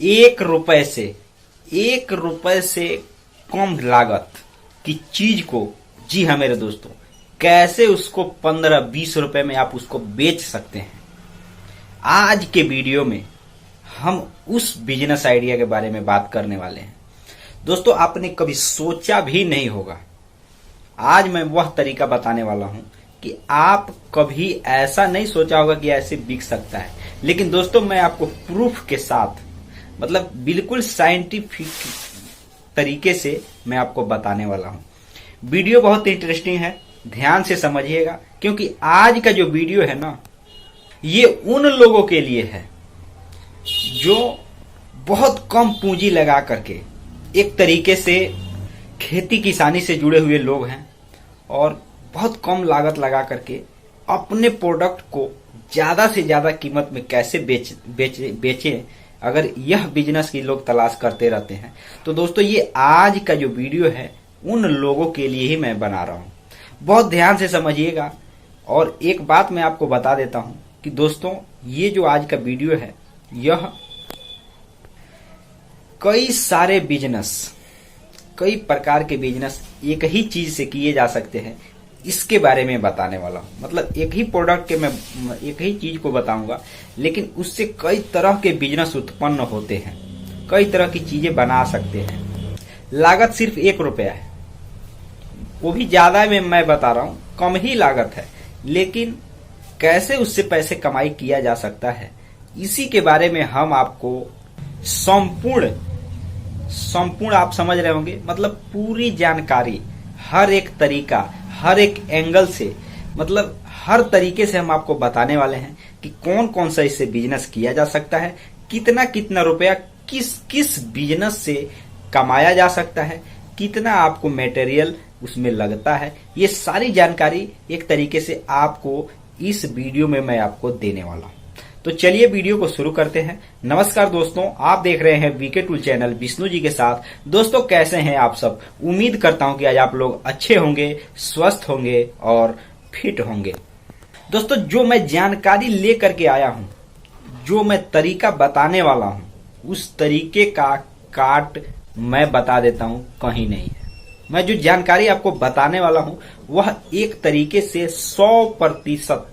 1 रुपए से कम लागत की चीज को, जी हाँ मेरे दोस्तों, कैसे उसको 15-20 रुपए में आप उसको बेच सकते हैं। आज के वीडियो में हम उस बिजनेस आइडिया के बारे में बात करने वाले हैं। दोस्तों, आपने कभी सोचा भी नहीं होगा, आज मैं वह तरीका बताने वाला हूं कि आप कभी ऐसा नहीं सोचा होगा कि ऐसे बिक सकता है। लेकिन दोस्तों, मैं आपको प्रूफ के साथ, मतलब बिल्कुल साइंटिफिक तरीके से मैं आपको बताने वाला हूं। वीडियो बहुत इंटरेस्टिंग है, ध्यान से समझिएगा, क्योंकि आज का जो वीडियो है ना, ये उन लोगों के लिए है जो बहुत कम पूंजी लगा करके एक तरीके से खेती किसानी से जुड़े हुए लोग हैं और बहुत कम लागत लगा करके अपने प्रोडक्ट को ज्यादा से ज्यादा कीमत में कैसे बेचें, अगर यह बिजनेस की लोग तलाश करते रहते हैं। तो दोस्तों, ये आज का जो वीडियो है उन लोगों के लिए ही मैं बना रहा हूं। बहुत ध्यान से समझिएगा। और एक बात मैं आपको बता देता हूं कि दोस्तों, ये जो आज का वीडियो है, यह कई सारे बिजनेस, कई प्रकार के बिजनेस एक ही चीज से किए जा सकते हैं, इसके बारे में बताने वाला हूं। मतलब एक ही प्रोडक्ट के मैं एक ही चीज को बताऊंगा, लेकिन उससे कई तरह के बिजनेस उत्पन्न होते हैं, कई तरह की चीजें बना सकते हैं। लागत सिर्फ 1 रुपया है, वो भी ज्यादा में मैं बता रहा हूं, कम ही लागत है, लेकिन कैसे उससे पैसे कमाई किया जा सकता है, इसी के बारे में हम आपको संपूर्ण आप समझ रहे होंगे, मतलब पूरी जानकारी, हर एक तरीका, हर एक एंगल से, मतलब हर तरीके से हम आपको बताने वाले हैं कि कौन कौन सा इससे बिजनेस किया जा सकता है, कितना कितना रुपया किस किस बिजनेस से कमाया जा सकता है, कितना आपको मटेरियल उसमें लगता है। ये सारी जानकारी एक तरीके से आपको इस वीडियो में मैं आपको देने वाला हूं। तो चलिए वीडियो को शुरू करते हैं। नमस्कार दोस्तों, आप देख रहे हैं VK tool channel Vishnu ji के साथ। दोस्तों, कैसे हैं आप सब? उम्मीद करता हूं कि आज आप लोग अच्छे होंगे, स्वस्थ होंगे और फिट होंगे। दोस्तों, जो मैं जानकारी लेकर के आया हूं, जो मैं तरीका बताने वाला हूं, उस तरीके का काट मैं बता देता हूं, कहीं नहीं है। मैं जो जानकारी आपको बताने वाला हूं, वह एक तरीके से 100%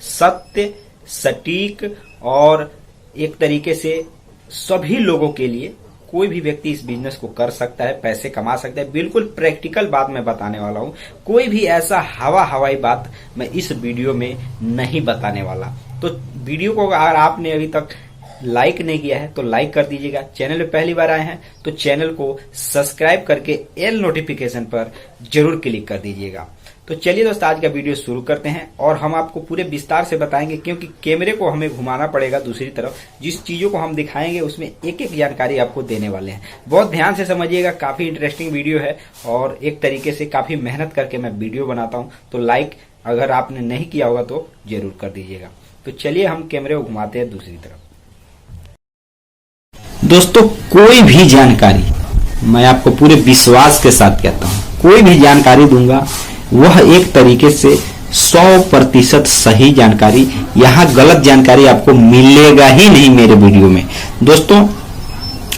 सत्य, सटीक और एक तरीके से सभी लोगों के लिए, कोई भी व्यक्ति इस बिजनेस को कर सकता है, पैसे कमा सकता है। बिल्कुल प्रैक्टिकल बात मैं बताने वाला हूं, कोई भी ऐसा हवाई बात मैं इस वीडियो में नहीं बताने वाला। तो वीडियो को अगर आपने अभी तक लाइक नहीं किया है तो लाइक कर दीजिएगा। चैनल पे पहली बार आए हैं तो चैनल को सब्सक्राइब करके एल नोटिफिकेशन पर जरूर क्लिक कर दीजिएगा। तो चलिए दोस्तों, आज का वीडियो शुरू करते हैं और हम आपको पूरे विस्तार से बताएंगे, क्योंकि कैमरे को हमें घुमाना पड़ेगा दूसरी तरफ। जिस चीजों को हम दिखाएंगे उसमें एक एक जानकारी आपको देने वाले हैं। बहुत ध्यान से समझिएगा, काफी इंटरेस्टिंग वीडियो है और एक तरीके से काफी मेहनत करके मैं वीडियो बनाता हूं। तो लाइक अगर आपने नहीं किया होगा तो जरूर कर दीजिएगा। तो चलिए हम कैमरे को घुमाते हैं दूसरी तरफ। दोस्तों, कोई भी जानकारी, मैं आपको पूरे विश्वास के साथ कहता हूं, कोई भी जानकारी दूंगा वह एक तरीके से 100% सही जानकारी, यहाँ गलत जानकारी आपको मिलेगा ही नहीं मेरे वीडियो में। दोस्तों,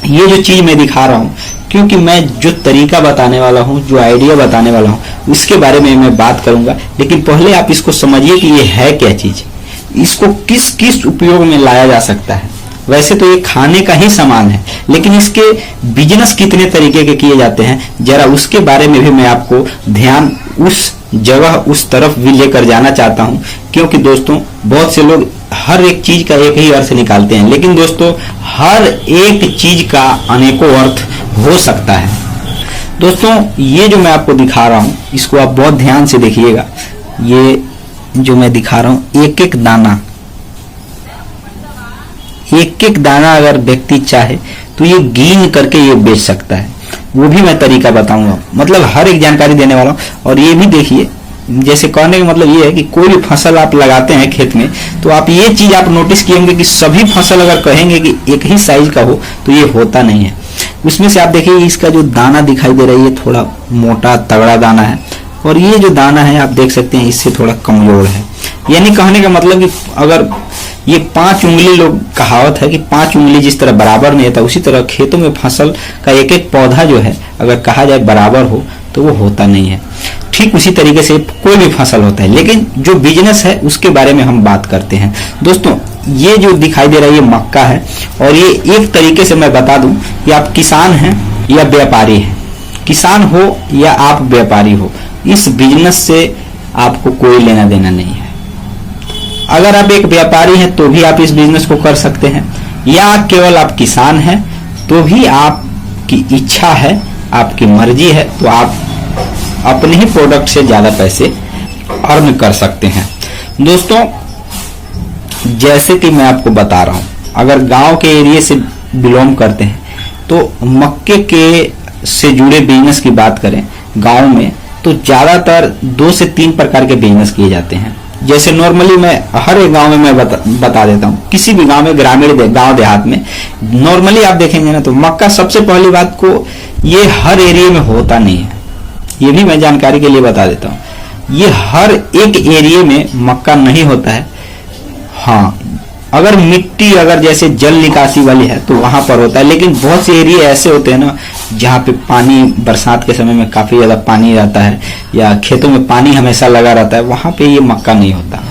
ये जो चीज मैं दिखा रहा हूं, क्योंकि मैं जो तरीका बताने वाला हूं, जो आइडिया बताने वाला हूं, उसके बारे में मैं बात करूंगा। लेकिन पहले आप इसको समझिए कि ये है क्या चीज, इसको किस किस उपयोग में लाया जा सकता है। वैसे तो ये खाने का ही सामान है, लेकिन इसके बिजनेस कितने तरीके के किए जाते हैं, जरा उसके बारे में भी मैं आपको ध्यान उस जगह, उस तरफ भी लेकर जाना चाहता हूं। क्योंकि दोस्तों, बहुत से लोग हर एक चीज का एक ही अर्थ निकालते हैं, लेकिन दोस्तों हर एक चीज का अनेकों अर्थ हो सकता है। दोस्तों, ये जो मैं आपको दिखा रहा हूं, इसको आप बहुत ध्यान से देखिएगा। ये जो मैं दिखा रहा हूं, एक एक दाना अगर व्यक्ति चाहे तो ये गिन करके ये बेच सकता है। वो भी मैं तरीका बताऊंगा, मतलब हर एक जानकारी देने वाला हूं। और ये भी देखिए, जैसे कहने का मतलब ये है कि कोई भी फसल आप लगाते हैं खेत में, तो आप ये चीज आप नोटिस किए होंगे कि सभी फसल अगर कहेंगे कि एक ही साइज का हो तो ये होता नहीं है। उसमें से आप देखिए, इसका जो दाना दिखाई दे रहा है, ये थोड़ा मोटा तगड़ा दाना है, और ये जो दाना है आप देख सकते हैं इससे थोड़ा कमजोर है। यानी कहने का मतलब कि अगर ये 5 उंगली लोग कहावत है कि 5 उंगली जिस तरह बराबर नहीं होता, उसी तरह खेतों में फसल का एक एक पौधा जो है अगर कहा जाए बराबर हो तो वो होता नहीं है। ठीक उसी तरीके से कोई भी फसल होता है, लेकिन जो बिजनेस है उसके बारे में हम बात करते हैं। दोस्तों ये जो दिखाई दे रहा है ये मक्का है, और ये एक तरीके से मैं बता दूं कि आप किसान हैं या व्यापारी हैं, किसान हो या आप व्यापारी हो, इस बिजनेस से आपको कोई लेना देना नहीं है। अगर आप एक व्यापारी हैं तो भी आप इस बिजनेस को कर सकते हैं, या केवल आप किसान हैं तो भी आपकी इच्छा है, आपकी मर्जी है, तो आप अपने ही प्रोडक्ट से ज्यादा पैसे अर्न कर सकते हैं। दोस्तों जैसे कि मैं आपको बता रहा हूं, अगर गांव के एरिया से बिलोंग करते हैं तो मक्के के से जुड़े बिजनेस की बात करें गांव में तो ज्यादातर 2 से 3 प्रकार के बिजनेस किए जाते हैं। जैसे नॉर्मली मैं हर एक गांव में मैं बता देता हूँ, किसी भी गांव में, ग्रामीण गांव देहात में नॉर्मली आप देखेंगे ना तो मक्का सबसे पहली बात को ये हर एरिया में होता नहीं है, ये भी मैं जानकारी के लिए बता देता हूँ। ये हर एक एरिया में मक्का नहीं होता है। हाँ, अगर मिट्टी अगर जैसे जल निकासी वाली है तो वहां पर होता है, लेकिन बहुत से एरिया ऐसे होते हैं ना जहाँ पे पानी बरसात के समय में काफी ज्यादा पानी रहता है या खेतों में पानी हमेशा लगा रहता है, वहां पे ये मक्का नहीं होता।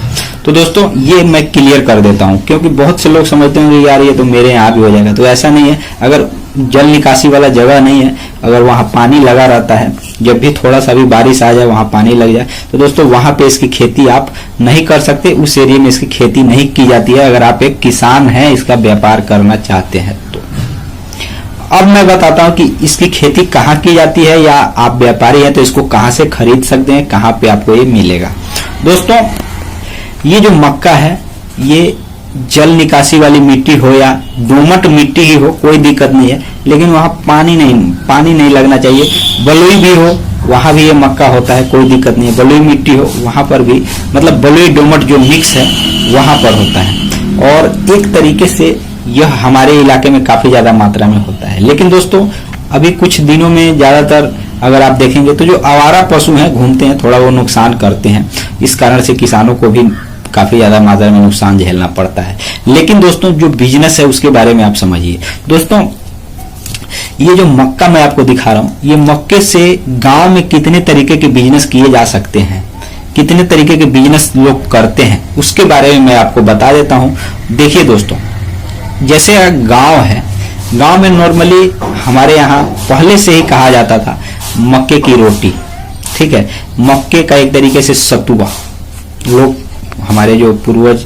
तो दोस्तों ये मैं क्लियर कर देता हूँ, क्योंकि बहुत से लोग समझते होंगे यार ये तो मेरे यहाँ भी हो जाएगा, तो ऐसा नहीं है। अगर जल निकासी वाला जगह नहीं है, अगर वहां पानी लगा रहता है, जब भी थोड़ा सा भी बारिश आ जाए वहां पानी लग जाए, तो दोस्तों वहां पे इसकी खेती आप नहीं कर सकते, उस एरिया में इसकी खेती नहीं की जाती है अगर आप एक किसान हैं, इसका व्यापार करना चाहते हैं तो। अब मैं बताता हूं कि इसकी खेती कहाँ की जाती है, या आप व्यापारी हैं तो इसको कहाँ से खरीद सकते हैं, कहाँ पे आपको ये मिलेगा। दोस्तों ये जो मक्का है ये जल निकासी वाली मिट्टी हो या दोमट मिट्टी ही हो कोई दिक्कत नहीं है, लेकिन वहां पानी नहीं लगना चाहिए। बलुई भी हो वहां भी ये मक्का होता है, कोई दिक्कत नहीं है। बलुई मिट्टी हो वहां पर भी, मतलब बलुई दोमट जो मिक्स है वहां पर होता है, और एक तरीके से यह हमारे इलाके में काफी ज्यादा मात्रा में होता है। लेकिन दोस्तों अभी कुछ दिनों में ज्यादातर अगर आप देखेंगे तो जो आवारा पशु हैं घूमते हैं, थोड़ा वो नुकसान करते हैं, इस कारण से किसानों को भी काफी ज्यादा मात्रा में नुकसान झेलना पड़ता है। लेकिन दोस्तों जो बिजनेस है उसके बारे में आप समझिए। दोस्तों ये जो मक्का मैं आपको दिखा रहा हूं, ये मक्के से गांव में कितने तरीके के बिजनेस किए जा सकते हैं, कितने तरीके के बिजनेस लोग करते हैं, उसके बारे में मैं आपको बता देता हूं। देखिए दोस्तों, जैसे गांव है, गांव में नॉर्मली हमारे यहाँ पहले से ही कहा जाता था मक्के की रोटी, ठीक है, मक्के का एक तरीके से सतुआ, लोग हमारे जो पूर्वज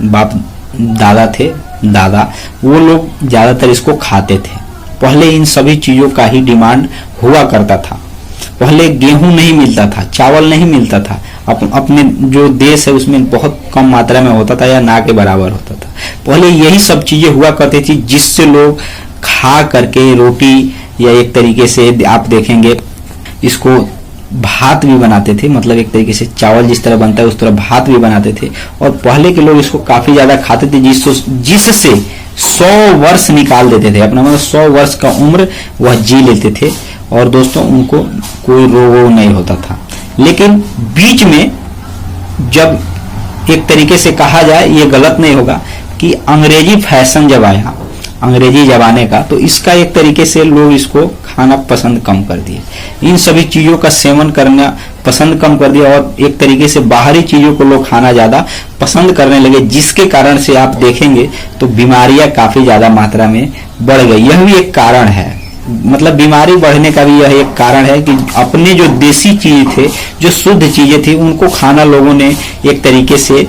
बाप दादा थे, वो लोग ज्यादातर इसको खाते थे। पहले इन सभी चीजों का ही डिमांड हुआ करता था। पहले गेहूं नहीं मिलता था, चावल नहीं मिलता था, अपने जो देश है उसमें बहुत कम मात्रा में होता था या ना के बराबर होता था। पहले यही सब चीजें हुआ करती थी जिससे लोग खा करके रोटी, या एक तरीके से आप देखेंगे इसको भात भी बनाते थे, मतलब एक तरीके से चावल जिस तरह बनता है उस तरह भात भी बनाते थे, और पहले के लोग इसको काफी ज्यादा खाते थे, जिससे 100 वर्ष निकाल देते थे अपना, मतलब 100 वर्ष का उम्र वह जी लेते थे, और दोस्तों उनको कोई रोग नहीं होता था। लेकिन बीच में जब एक तरीके से कहा जाए, ये गलत नहीं होगा, कि अंग्रेजी फैशन जब आया, अंग्रेजी जमाने का, तो इसका एक तरीके से लोग इसको खाना पसंद कम कर दिए, इन सभी चीजों का सेवन करना पसंद कम कर दिया, और एक तरीके से बाहरी चीजों को लोग खाना ज्यादा पसंद करने लगे, जिसके कारण से आप देखेंगे तो बीमारियां काफी ज्यादा मात्रा में बढ़ गई। यह भी एक कारण है, मतलब बीमारी बढ़ने का भी यह एक कारण है कि अपने जो देसी चीज थे, जो शुद्ध चीजें थी, उनको खाना लोगों ने एक तरीके से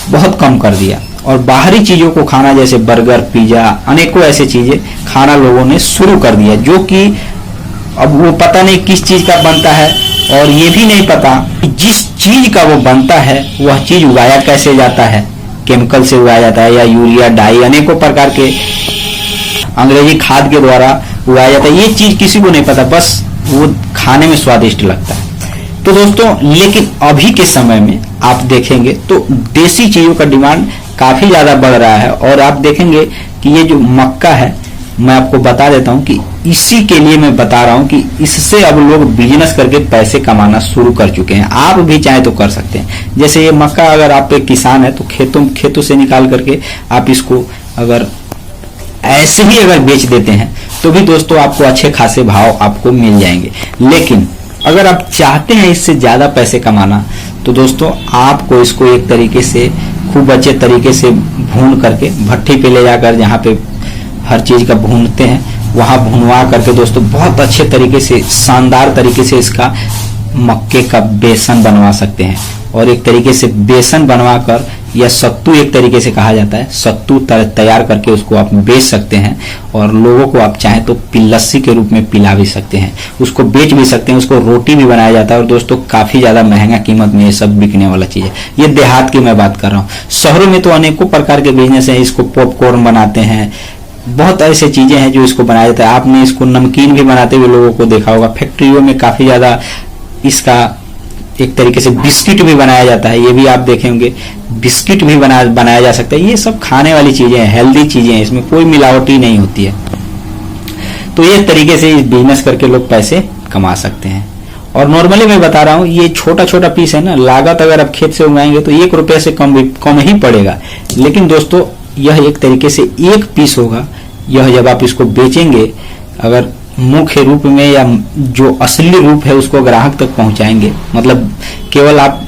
बहुत कम कर दिया, और बाहरी चीजों को खाना, जैसे बर्गर, पिज्जा, अनेकों ऐसे चीजें खाना लोगों ने शुरू कर दिया, जो कि अब वो पता नहीं किस चीज का बनता है, और ये भी नहीं पता कि जिस चीज का वो बनता है वह चीज उगाया कैसे जाता है, केमिकल से उगाया जाता है या यूरिया, डाई, अनेकों प्रकार के अंग्रेजी खाद के द्वारा उगाया जाता है। ये चीज किसी को नहीं पता, बस वो खाने में स्वादिष्ट लगता है। तो दोस्तों लेकिन अभी के समय में आप देखेंगे तो देसी चीजों का डिमांड काफी ज्यादा बढ़ रहा है, और आप देखेंगे कि ये जो मक्का है मैं आपको बता देता हूं कि इसी के लिए मैं बता रहा हूं कि इससे अब लोग बिजनेस करके पैसे कमाना शुरू कर चुके हैं। आप भी चाहे तो कर सकते हैं। जैसे ये मक्का, अगर आप एक किसान है तो खेतों से निकाल करके आप इसको अगर ऐसे ही अगर बेच देते हैं तो भी दोस्तों आपको अच्छे खासे भाव आपको मिल जाएंगे। लेकिन अगर आप चाहते हैं इससे ज्यादा पैसे कमाना तो दोस्तों आपको इसको एक तरीके से खूब अच्छे तरीके से भून करके भट्टी पे ले जाकर, जहाँ पे हर चीज का भूनते हैं, वहां भुनवा करके दोस्तों बहुत अच्छे तरीके से, शानदार तरीके से इसका मक्के का बेसन बनवा सकते हैं। और एक तरीके से बेसन बनवाकर, या सत्तू एक तरीके से कहा जाता है, सत्तू तैयार करके उसको आप बेच सकते हैं और लोगों को आप चाहें तो लस्सी के रूप में पिला भी सकते हैं, उसको बेच भी सकते हैं, उसको रोटी भी बनाया जाता है। और दोस्तों काफी ज्यादा महंगा कीमत में ये सब बिकने वाला चीज है। ये देहात की मैं बात कर रहा हूँ। शहरों में तो अनेकों प्रकार के बिजनेस है, इसको पॉपकॉर्न बनाते हैं, बहुत ऐसे चीजें हैं जो इसको बनाया जाता है। आपने इसको नमकीन भी बनाते हुए लोगों को देखा होगा। फैक्ट्रियों में काफी ज्यादा इसका एक तरीके से बिस्किट भी बनाया जाता है, ये भी आप देखे होंगे, बिस्किट भी बनाया जा सकता है। ये सब खाने वाली चीजें हैं, हेल्दी चीजें हैं, इसमें कोई मिलावटी नहीं होती है। तो ये तरीके से बिजनेस करके लोग पैसे कमा सकते हैं। और नॉर्मली मैं बता रहा हूँ, ये छोटा छोटा पीस है ना, लागत अगर आप खेत से उगाएंगे तो 1 रुपये से कम ही पड़ेगा। लेकिन दोस्तों यह एक तरीके से 1 पीस होगा। यह जब आप इसको बेचेंगे, अगर मुख्य रूप में या जो असली रूप है उसको ग्राहक तक पहुंचाएंगे, मतलब केवल आप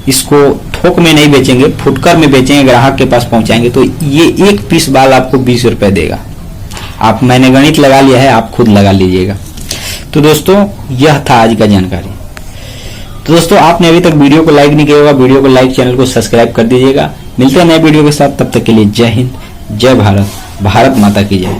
इसको थोक में नहीं बेचेंगे, फुटकर में बेचेंगे, ग्राहक के पास पहुंचाएंगे, तो ये 1 पीस बाल आपको 20 रुपए देगा। आप, मैंने गणित लगा लिया है, आप खुद लगा लीजिएगा। तो दोस्तों यह था आज का जानकारी। तो दोस्तों आपने अभी तक वीडियो को लाइक नहीं किया होगा, वीडियो को लाइक, चैनल को सब्सक्राइब कर दीजिएगा। मिलते हैं नए वीडियो के साथ, तब तक के लिए जय हिंद, जय भारत, भारत माता की जय।